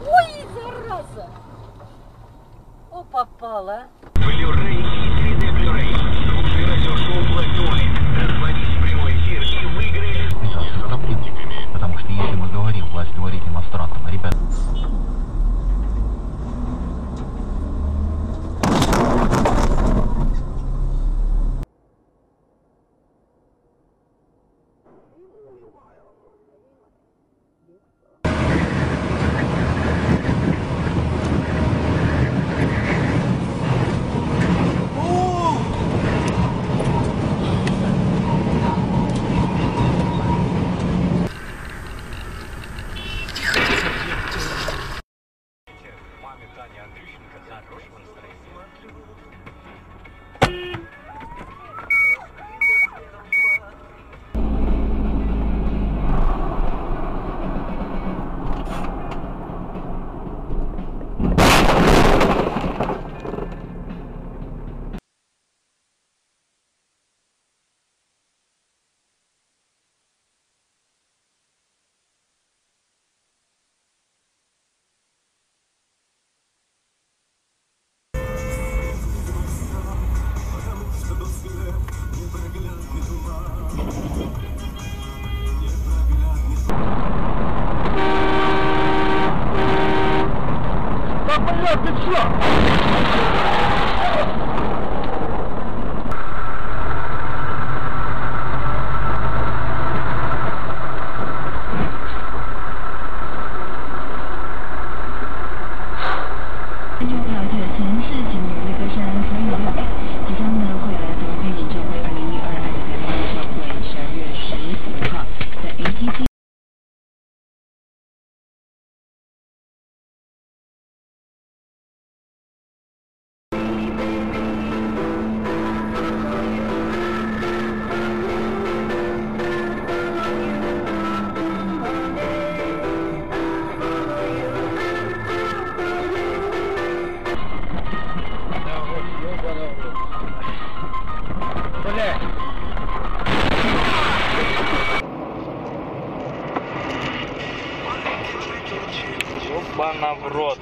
Ой, зараза! О, попала. Blu-ray и 3D Blu-ray. Слушай радиошоу Black to White. Дозвонись в прямой эфир и выиграй с работниками. Потому что если мы говорим, власть говорит демонстрантам, ребят... Маме Тане Андрющенко хорошего настроения. Ёбана в рот.